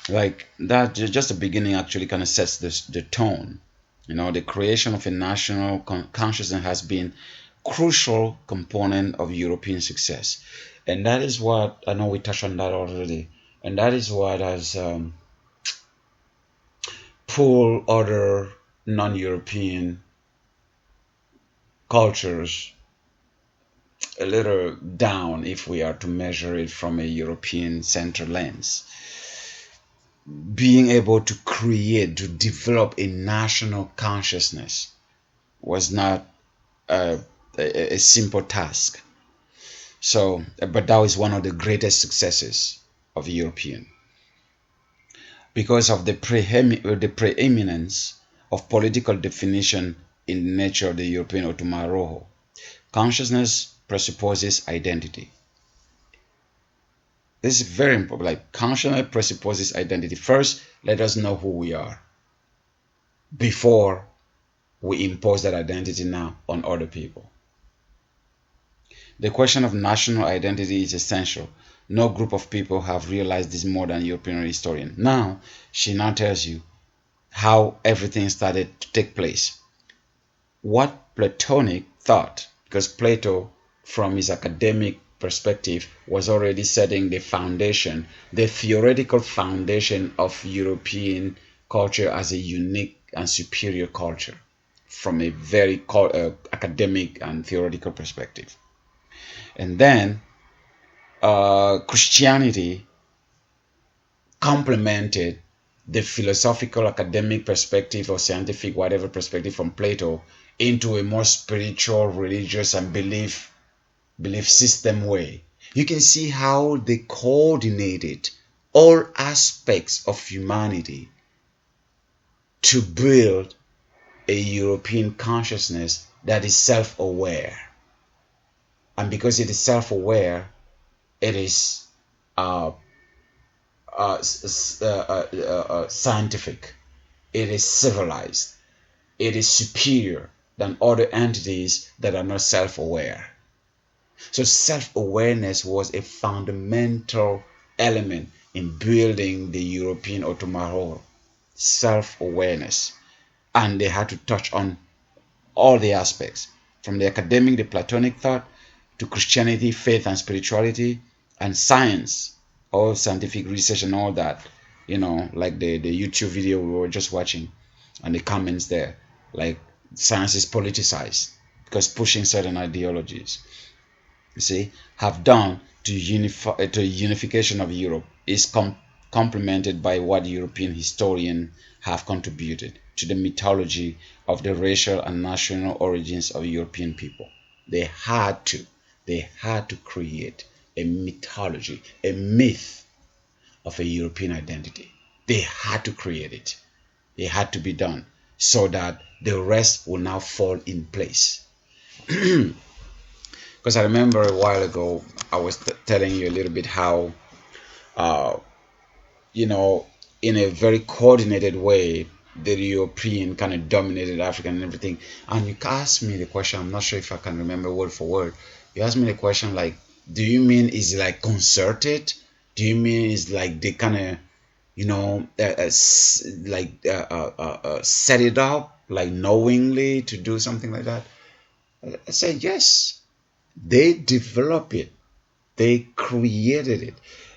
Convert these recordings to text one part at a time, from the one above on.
like that, just the beginning actually kind of sets the tone. The creation of a national consciousness has been crucial component of European success, and that is what I know we touched on that already, and that is what has pulled other non-European cultures a little down if we are to measure it from a European center lens. Being able to create, to develop a national consciousness was not a simple task. So, but that was one of the greatest successes of European, because of the preeminence of political definition in the nature of the European Ottoman. Consciousness presupposes identity. This is very important. Like, consciousness presupposes identity. First, let us know who we are before we impose that identity now on other people. The question of national identity is essential. No group of people have realized this more than European historian. Now, she now tells you how everything started to take place. What Platonic thought, because Plato, from his academic perspective, was already setting the foundation, the theoretical foundation of European culture as a unique and superior culture from a very academic and theoretical perspective. And then Christianity complemented the philosophical, academic perspective or scientific, whatever perspective from Plato into a more spiritual, religious, and belief system way. You can see how they coordinated all aspects of humanity to build a European consciousness that is self-aware. And because it is self-aware, it is scientific, it is civilized, it is superior than other entities that are not self-aware. So self-awareness was a fundamental element in building the European Ottoman. Self-awareness. And they had to touch on all the aspects, from the academic, the Platonic thought, to Christianity, faith and spirituality, and science, all scientific research and all that. Like the YouTube video we were just watching, and the comments there, like science is politicized because pushing certain ideologies, you see, have done to unification of Europe is complemented by what European historians have contributed to the mythology of the racial and national origins of European people. They had to create a mythology, a myth of a European identity. They had to create it. It had to be done so that the rest will now fall in place. Because I remember a while ago, I was telling you a little bit how, in a very coordinated way, the European kind of dominated Africa and everything. And you asked me the question, I'm not sure if I can remember word for word. You asked me the question like, do you mean is it like concerted? Do you mean it's like they kind of, set it up like knowingly to do something like that? I said yes. They developed it. They created it.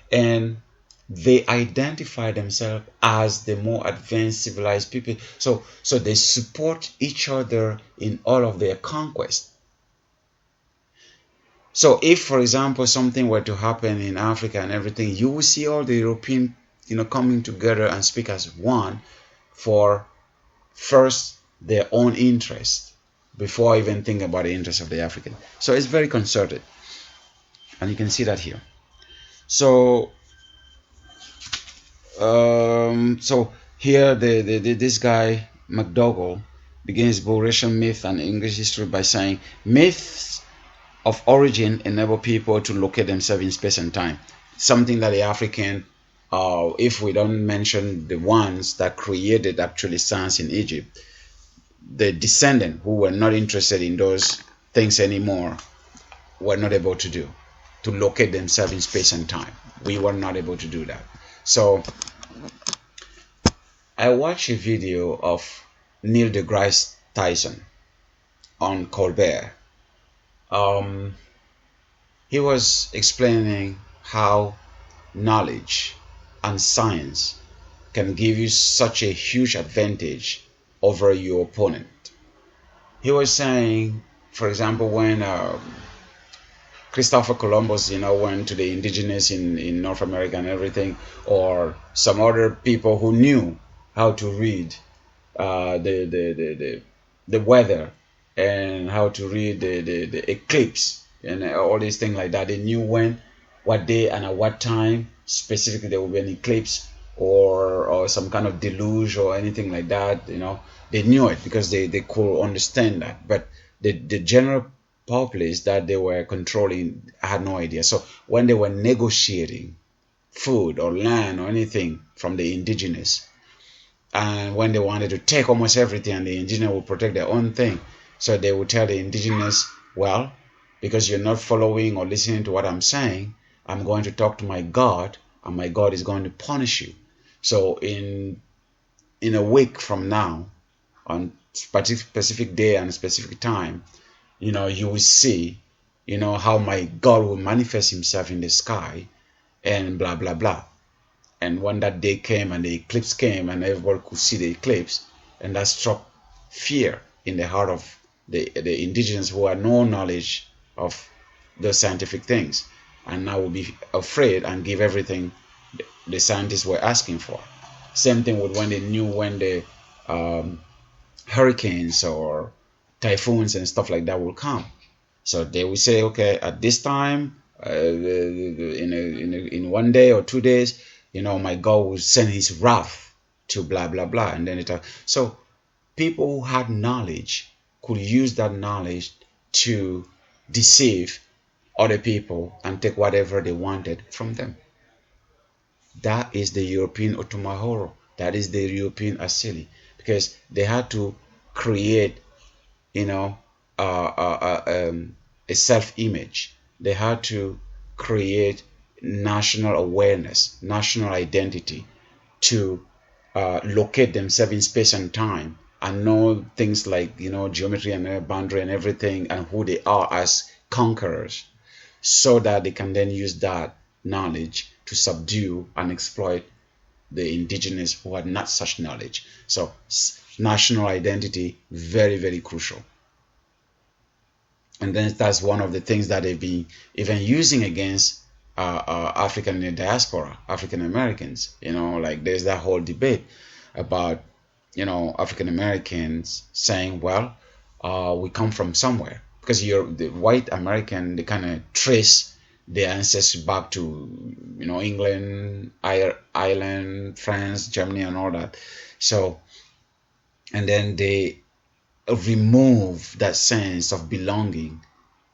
And they identify themselves as the more advanced civilized people. So they support each other in all of their conquests. So if, for example, something were to happen in Africa and everything, you will see all the European, coming together and speak as one for first their own interest before even think about the interest of the African. So it's very concerted. And you can see that here. So here this guy McDougall begins both racial myth and English history by saying myths of origin enable people to locate themselves in space and time. Something that the African, if we don't mention the ones that created actually science in Egypt, the descendants who were not interested in those things anymore were not able to locate themselves in space and time. We were not able to do that. So I watched a video of Neil deGrasse Tyson on Colbert. Um, he was explaining how knowledge and science can give you such a huge advantage over your opponent. He was saying, for example, when Christopher Columbus, went to the indigenous in North America and everything, or some other people who knew how to read the weather and how to read the eclipse and all these things like that. They knew when, what day, and at what time specifically there will be an eclipse or some kind of deluge or anything like that. They knew it because they could understand that. But the general populace that they were controlling had no idea. So when they were negotiating food or land or anything from the indigenous, and when they wanted to take almost everything, and the indigenous would protect their own thing, so they would tell the indigenous, well, because you're not following or listening to what I'm saying, I'm going to talk to my God, and my God is going to punish you. So in a week from now, on specific day and specific time, you will see, how my God will manifest himself in the sky and blah blah blah. And when that day came and the eclipse came and everybody could see the eclipse, and that struck fear in the heart of the indigenous who had no knowledge of those scientific things, and now will be afraid and give everything the scientists were asking for. Same thing with when they knew when the hurricanes or typhoons and stuff like that will come. So they will say, okay, at this time, in 1 day or 2 days, my God will send his wrath to blah blah blah, and then so people who had knowledge could use that knowledge to deceive other people and take whatever they wanted from them. That is the European Otomahoro. That is the European Asili, because they had to create, a self-image. They had to create national awareness, national identity, to locate themselves in space and time and know things like, geometry and boundary and everything, and who they are as conquerors, so that they can then use that knowledge to subdue and exploit the indigenous who had not such knowledge. So national identity, very, very crucial. And then that's one of the things that they've been even using against African in the diaspora, African Americans. Like there's that whole debate about, African Americans saying, well, we come from somewhere, because the white American, they kind of trace their ancestry back to, England, Ireland, France, Germany, and all that. So, and then they remove that sense of belonging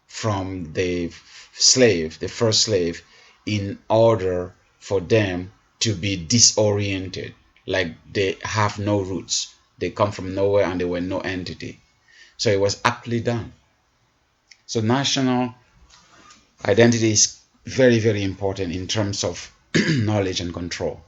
from the first slave, in order for them to be disoriented, like they have no roots, they come from nowhere and they were no entity. So it was aptly done. So national identity is very, very important in terms of knowledge and control.